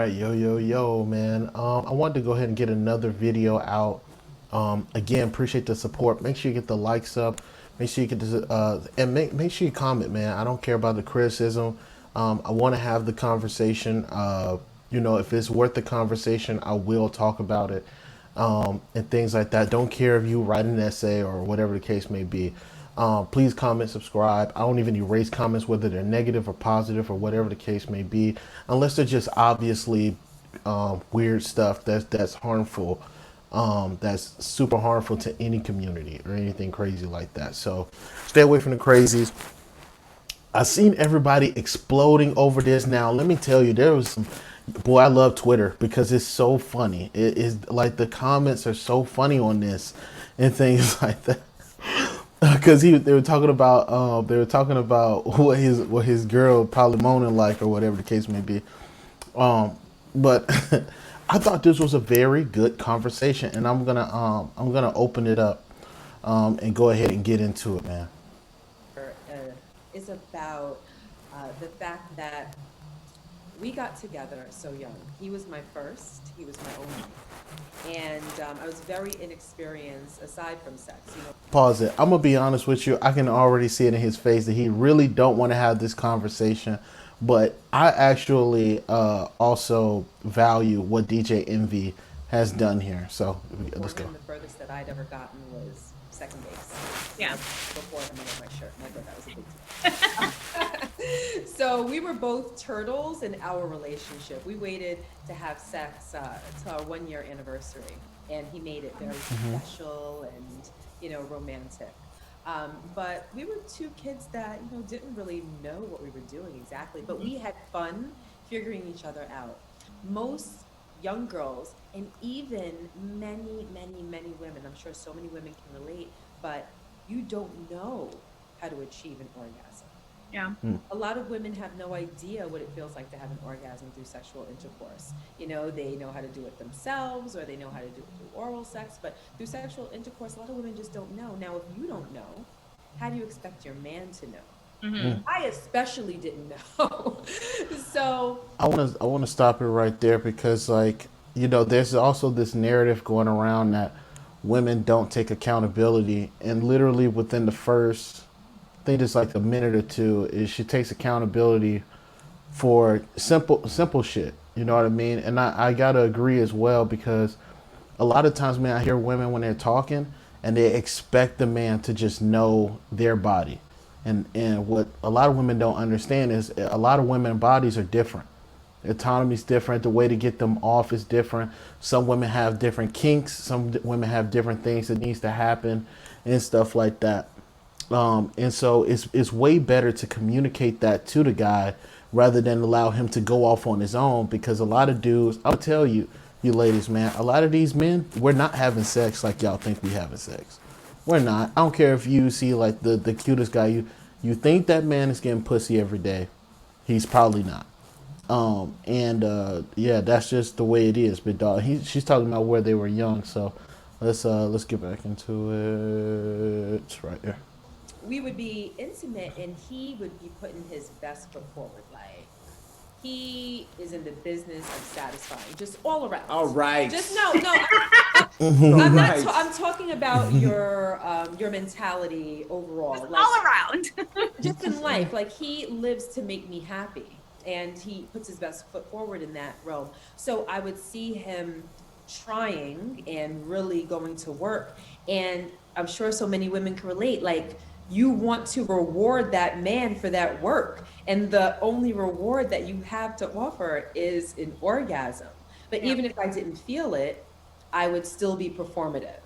All right, yo, man. I wanted to go ahead and get another video out. Again, appreciate the support. Make sure you get the likes up. Make sure you get this, and make sure you comment, man. I don't care about the criticism. I want to have the conversation. If it's worth the conversation, I will talk about it, and things like that. Don't care if you write an essay or whatever the case may be. Please comment, subscribe. I don't even erase comments, whether they're negative or positive or whatever the case may be, unless they're just obviously weird stuff that's harmful, that's super harmful to any community or anything crazy like that. So stay away from the crazies. I've seen everybody exploding over this. Now, let me tell you, there was some. Boy, I love Twitter because it's so funny. It is like the comments are so funny on this and things like that. Because they were talking about what his girl probably moaning like or whatever the case may be. But I thought this was a very good conversation, and I'm gonna open it up and go ahead and get into it, man. Is about the fact that we got together so young. He was my first, he was my only. And I was very inexperienced aside from sex. Pause it. I'm gonna be honest with you. I can already see it in his face that he really don't want to have this conversation. But I actually also value what DJ Envy has done here. So For let's go. him, the furthest that I'd ever gotten was second base. Yeah. Before I made my shirt. And I thought that was a big deal. So we were both turtles in our relationship. We waited to have sex to our 1 year anniversary, and he made it very special and romantic. But we were two kids that didn't really know what we were doing exactly, but we had fun figuring each other out. Most young girls, and even many women, I'm sure so many women can relate, but you don't know how to achieve an orgasm. Yeah. A lot of women have no idea what it feels like to have an orgasm through sexual intercourse. They know how to do it themselves, or they know how to do it through oral sex, but through sexual intercourse, a lot of women just don't know. Now, if you don't know, how do you expect your man to know? I especially didn't know. So, I wanna stop it right there because there's also this narrative going around that women don't take accountability, and literally within the first, I think it's like a minute or two, is she takes accountability for simple shit. You know what I mean? And I gotta agree as well because a lot of times, man, I hear women when they're talking and they expect the man to just know their body. And what a lot of women don't understand is a lot of women bodies are different. Autonomy is different. The way to get them off is different. Some women have different kinks. Some women have different things that needs to happen and stuff like that. And so it's way better to communicate that to the guy rather than allow him to go off on his own, because a lot of dudes, I'll tell you, you ladies, man, a lot of these men, we're not having sex like y'all think we having sex. We're not. I don't care if you see like the cutest guy, you think that man is getting pussy every day. He's probably not. And yeah, that's just the way it is. But dog, she's talking about where they were young, so let's get back into it. It's right there. we would be intimate, and he would be putting his best foot forward. Like, he is in the business of satisfying, just all around. All right. Just no. All I'm not. right. I'm talking about your mentality overall, like All around. just in life. Like, he lives to make me happy, and he puts his best foot forward in that realm. So I would see him trying and really going to work, and I'm sure so many women can relate. Like, you want to reward that man for that work, and the only reward that you have to offer is an orgasm. But Yeah. even if I didn't feel it, I would still be performative.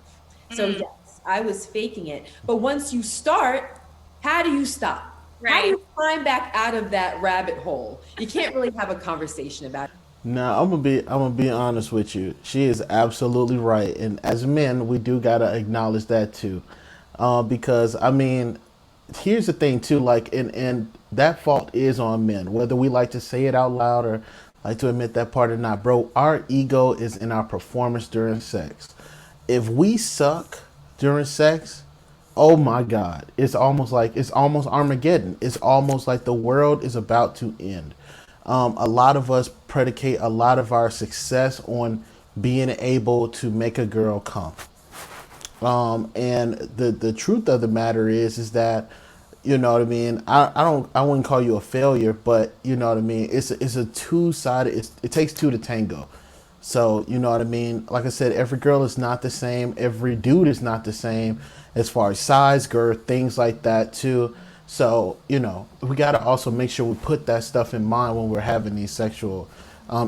So yes, I was faking it. But once you start, how do you stop? How do Right. you climb back out of that rabbit hole? You can't really have a conversation about it. Now I'm gonna be honest with you. She is absolutely right, and as men, we do gotta acknowledge that too, because I mean, here's the thing too. Like, and that fault is on men, whether we like to say it out loud or like to admit that part or not, bro. Our ego is in our performance during sex. If we suck during sex, oh my God, it's almost Armageddon. It's almost like the world is about to end. A lot of us predicate a lot of our success on being able to make a girl come. And the truth of the matter is that, you know what I mean. I wouldn't call you a failure, but you know what I mean. It's a two sided. It takes two to tango. So you know what I mean. Like I said, every girl is not the same. Every dude is not the same, as far as size, girth, things like that too. So you know, we got to also make sure we put that stuff in mind when we're having these sexual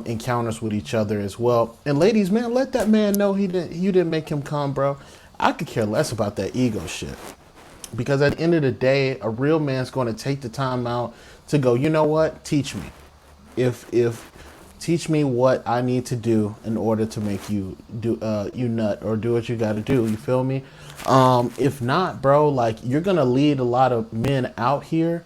encounters with each other as well. And ladies, man, let that man know he didn't. You didn't make him come, bro. I could care less about that ego shit. Because at the end of the day, a real man's going to take the time out to go, you know what? Teach me. If teach me what I need to do in order to make you do you nut or do what you got to do. You feel me? If not, bro, like you're going to lead a lot of men out here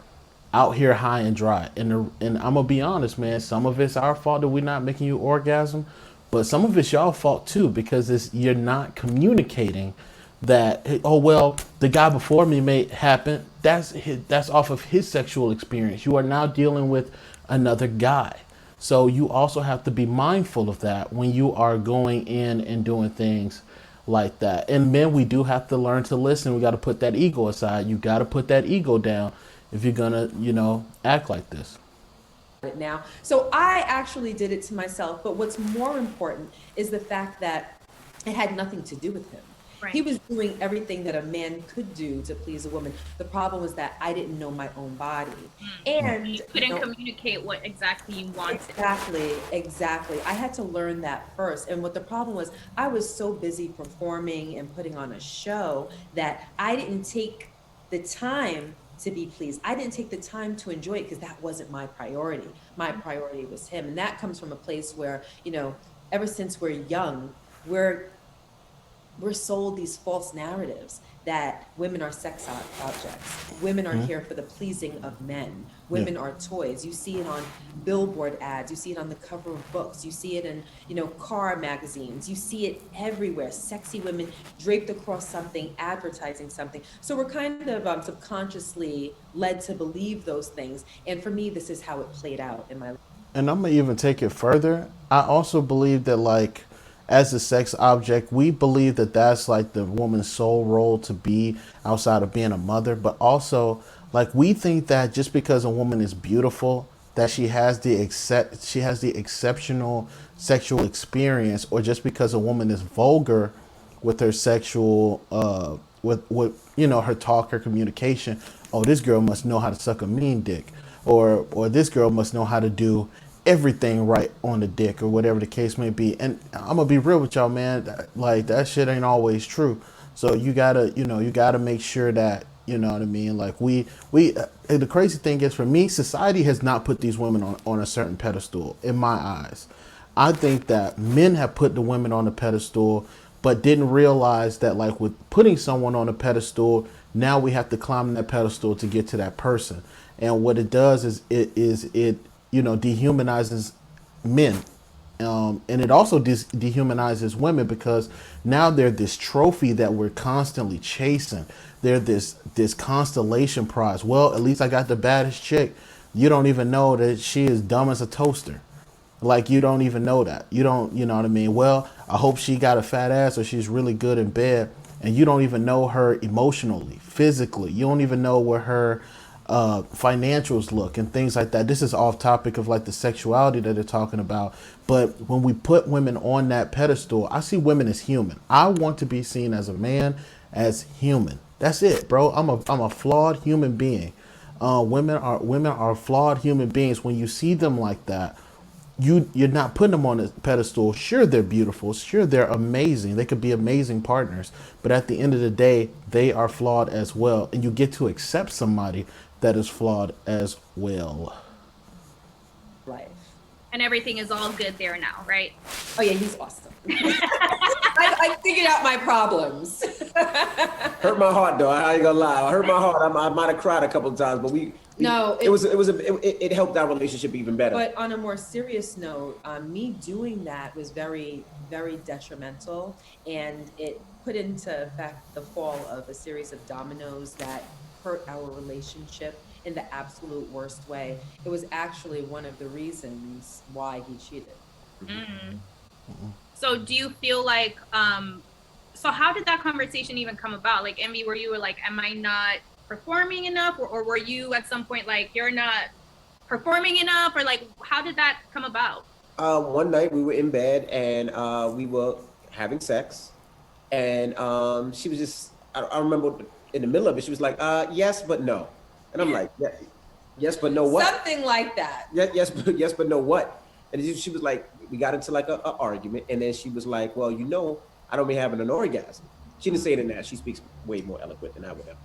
high and dry. And I'm gonna be honest, man. Some of it's our fault that we're not making you orgasm, but some of it's y'all fault too because you're not communicating that. Hey, oh well, the guy before me made happen. That's off of his sexual experience. You are now dealing with another guy. So you also have to be mindful of that when you are going in and doing things like that. And men, we do have to learn to listen. We got to put that ego aside. You got to put that ego down if you're gonna, act like this. It now. So I actually did it to myself, but what's more important is the fact that it had nothing to do with him. He Right. was doing everything that a man could do to please a woman. The problem was that I didn't know my own body. And You couldn't communicate what exactly you wanted. exactly. I had to learn that first. And what the problem was, I was so busy performing and putting on a show that I didn't take the time to be pleased. I didn't take the time to enjoy it because that wasn't my priority. My priority was him. And that comes from a place where, ever since we're young, we're sold these false narratives that women are sex objects. Women are here for the pleasing of men. Yeah. Women are toys. You see it on billboard ads. You see it on the cover of books. You see it in, car magazines. You see it everywhere. Sexy women draped across something, advertising something. So we're kind of subconsciously led to believe those things. And for me, this is how it played out in my life. And I'm gonna even take it further. I also believe that, like, as a sex object, we believe that that's like the woman's sole role to be outside of being a mother. But also, like, we think that just because a woman is beautiful, that she has the exceptional sexual experience, or just because a woman is vulgar with her sexual with her talk, her communication. Oh, this girl must know how to suck a mean dick, or this girl must know how to do everything right on the dick, or whatever the case may be. And I'm gonna be real with y'all, man. Like, that shit ain't always true. So you gotta make sure that, you know what I mean. Like, the crazy thing is, for me, society has not put these women on a certain pedestal in my eyes. I think that men have put the women on the pedestal, but didn't realize that, like, with putting someone on a pedestal, now we have to climb that pedestal to get to that person. And what it does is it dehumanizes men. And it also dehumanizes women, because now they're this trophy that we're constantly chasing. They're this constellation prize. Well, at least I got the baddest chick. You don't even know that she is dumb as a toaster. Like, you don't even know that. You don't, you know what I mean? Well, I hope she got a fat ass, or she's really good in bed. And you don't even know her emotionally, physically. You don't even know where her financials look and things like that. This is off topic of, like, the sexuality that they're talking about. But when we put women on that pedestal, I see women as human. I want to be seen as a man, as human. That's it, bro. I'm a flawed human being. Women are flawed human beings. When you see them like that, you're not putting them on a pedestal. Sure, they're beautiful. Sure, they're amazing. They could be amazing partners. But at the end of the day, they are flawed as well. And you get to accept somebody that is flawed as well. Life. And everything is all good there now, right? Oh yeah, he's awesome. I figured out my problems. Hurt my heart though. I ain't gonna lie. I hurt my heart. I might have cried a couple of times, but it helped our relationship even better. But on a more serious note, me doing that was very, very detrimental, and it put into effect the fall of a series of dominoes that hurt our relationship. in the absolute worst way. It was actually one of the reasons why he cheated. Mm. So do you feel like, so how did that conversation even come about? Like, Envy, were you like, am I not performing enough? Or were you at some point like, you're not performing enough? Or like, how did that come about? One night we were in bed and we were having sex, and she was just, I remember in the middle of it, she was like, yes, but no. And I'm like, yeah, yes, but no what? Something like that. Yes, but no what? And she was like, we got into like a argument, and then she was like, well, I don't be having an orgasm. She didn't say it in that. She speaks way more eloquent than I would have.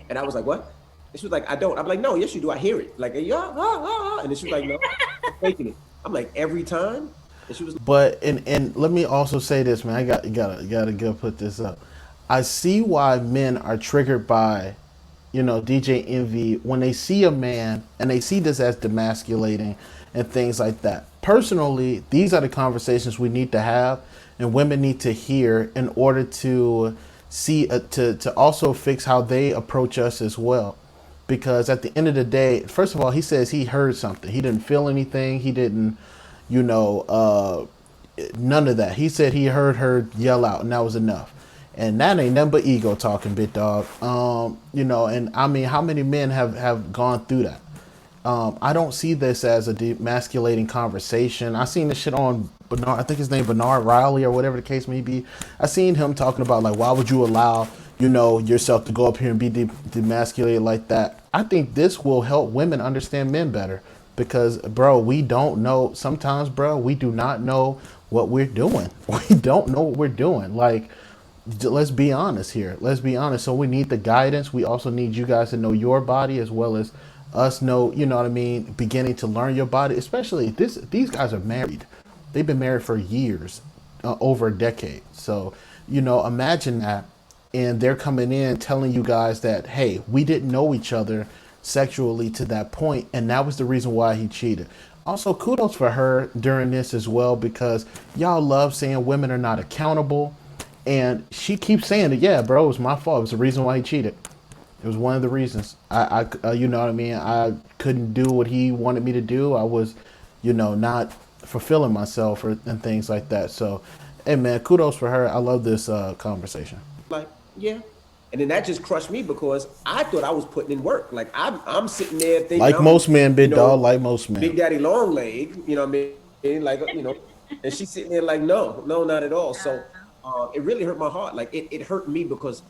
And I was like, what? And she was like, I don't. I'm like, no, yes, you do. I hear it. Like, yeah, and then she was like, no, I'm faking it. I'm like, every time. And she was like, But and let me also say this, man. Gotta go put this up. I see why men are triggered by, DJ Envy when they see a man and they see this as demasculating and things like that. Personally, these are the conversations we need to have and women need to hear in order to see to also fix how they approach us as well. Because at the end of the day, first of all, he says he heard something. He didn't feel anything. He didn't, you know, none of that. He said he heard her yell out, and that was enough. And that ain't nothing but ego talking, big dog. And I mean, how many men have gone through that? I don't see this as a demasculating conversation. I seen this shit on Bernard, I think his name Bernard Riley or whatever the case may be. I seen him talking about like, why would you allow, yourself to go up here and be demasculated like that? I think this will help women understand men better because, bro, we don't know. Sometimes, bro, we do not know what we're doing. We don't know what we're doing. Like, let's be honest here. Let's be honest. So we need the guidance. We also need you guys to know your body as well as us know, you know what I mean, beginning to learn your body. Especially these guys are married. They've been married for years, over a decade. So, imagine that. And they're coming in telling you guys that, hey, we didn't know each other sexually to that point, and that was the reason why he cheated. Also, kudos for her during this as well, because y'all love saying women are not accountable. And she keeps saying it, yeah, bro, it was my fault. It was the reason why he cheated. It was one of the reasons. You know what I mean? I couldn't do what he wanted me to do. I was, not fulfilling myself and things like that. So, hey, man, kudos for her. I love this conversation. like, yeah. And then that just crushed me because I thought I was putting in work. Like I'm sitting there thinking, like most men, big dog, like most men. Big Daddy Long Leg, you know what I mean? Like, and she's sitting there like, no, not at all. So it really hurt my heart. Like it hurt me because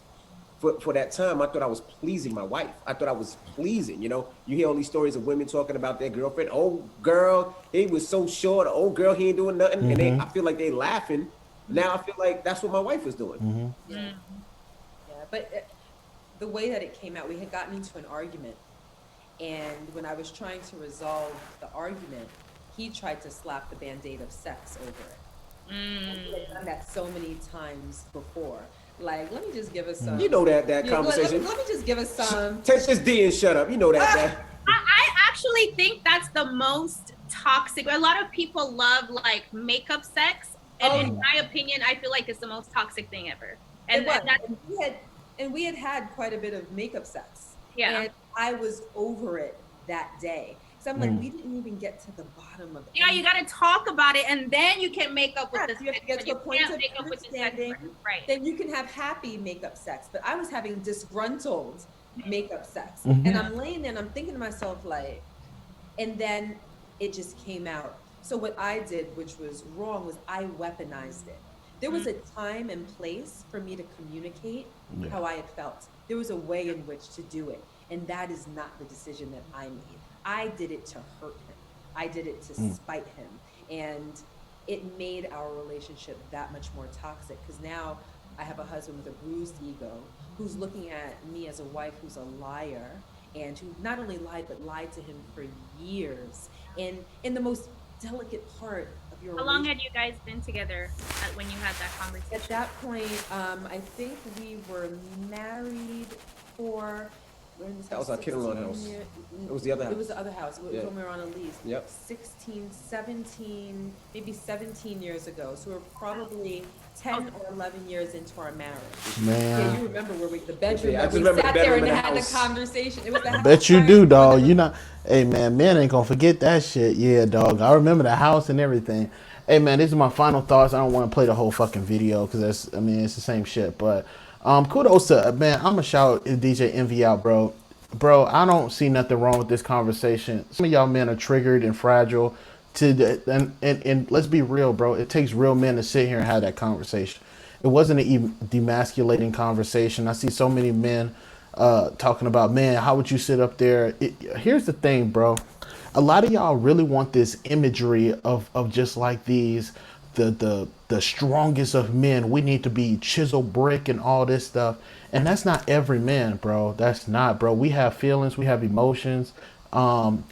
for that time, I thought I was pleasing my wife. I thought I was pleasing, You hear all these stories of women talking about their girlfriend. Oh, girl, he was so short. Oh, girl, he ain't doing nothing. Mm-hmm. And I feel like they laughing. Now I feel like that's what my wife was doing. Mm-hmm. Yeah. But the way that it came out, we had gotten into an argument. And when I was trying to resolve the argument, he tried to slap the Band-Aid of sex over it. And he had done that so many times before. Like, let me just give us some. That conversation. Let me just give us some. Take this D and shut up. That. I actually think that's the most toxic. A lot of people love like makeup sex. And in my opinion, I feel like it's the most toxic thing ever. And we had quite a bit of makeup sex. Yeah. And I was over it that day. So I'm like, we didn't even get to the bottom of it. Yeah, you got to talk about it, and then you can make up with this. You have to get to a point of understanding. Right. Then you can have happy makeup sex. But I was having disgruntled makeup sex. Mm-hmm. And I'm laying there and I'm thinking to myself like, and then it just came out. So what I did, which was wrong, was I weaponized it. There was a time and place for me to communicate how I had felt. There was a way in which to do it. And that is not the decision that I made. I did it to hurt him. I did it to spite him. And it made our relationship that much more toxic because now I have a husband with a bruised ego who's looking at me as a wife who's a liar and who not only lied, but lied to him for years. And in the most delicate part of your How long had you guys been together when you had that conversation? At that point, I think we were married for We're in this That house was our Kitterlawn 16 house. year- It was the other It was house. the other house. It was Yeah. when we were on a lease. Yep. 16, 17, maybe 17 years ago. So we're probably 10 or 11 years into our marriage. Yeah, Man, you remember where the bedroom, Yeah, I that just we remember the sat there bedroom and in the had the house. conversation. It was the I house. bet you right do, before dog. the- You not, hey man, men ain't gonna forget that shit. Yeah, dog. I remember the house and everything. Hey man, these are my final thoughts. I don't want to play the whole fucking video because that's, I mean, it's the same shit. But kudos to man. I'm gonna shout DJ Envy out, bro. Bro, I don't see nothing wrong with this conversation. Some of y'all men are triggered and fragile. And let's be real, bro. It takes real men to sit here and have that conversation. It wasn't an demasculating conversation. I see so many men talking about, man, how would you sit up there? Here's the thing, bro. A lot of y'all really want this imagery of just like these, the strongest of men. We need to be chisel brick and all this stuff. And that's not every man, bro. That's not, bro. We have feelings, we have emotions.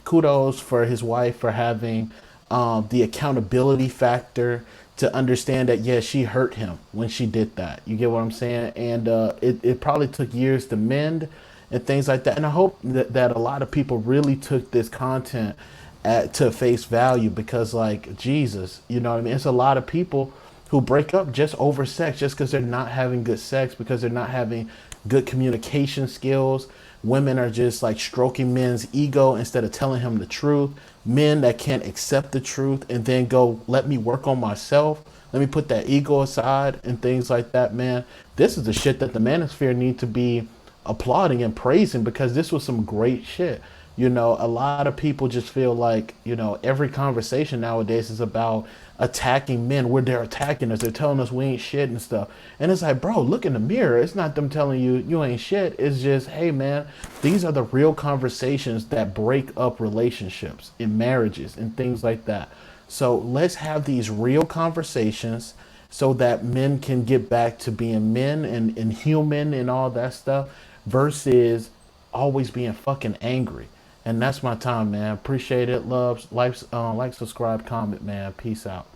Kudos for his wife for having the accountability factor to understand that, yeah, she hurt him when she did that. You get what I'm saying? And it probably took years to mend and things like that. And I hope that a lot of people really took this content to face value because, like, Jesus, you know what I mean? It's a lot of people who break up just over sex, just because they're not having good sex, because they're not having good communication skills. Women are just like stroking men's ego instead of telling him the truth. Men that can't accept the truth and then go, let me work on myself. Let me put that ego aside and things like that, man. This is the shit that the manosphere need to be applauding and praising because this was some great shit. You know, a lot of people just feel like, you know, every conversation nowadays is about attacking men where they're attacking us. They're telling us we ain't shit and stuff. And it's like, bro, look in the mirror. It's not them telling you you ain't shit. It's just, hey, man, these are the real conversations that break up relationships in marriages and things like that. So let's have these real conversations so that men can get back to being men and human and all that stuff versus always being fucking angry. And that's my time, man. Appreciate it. Loves, like, subscribe, comment, man. Peace out.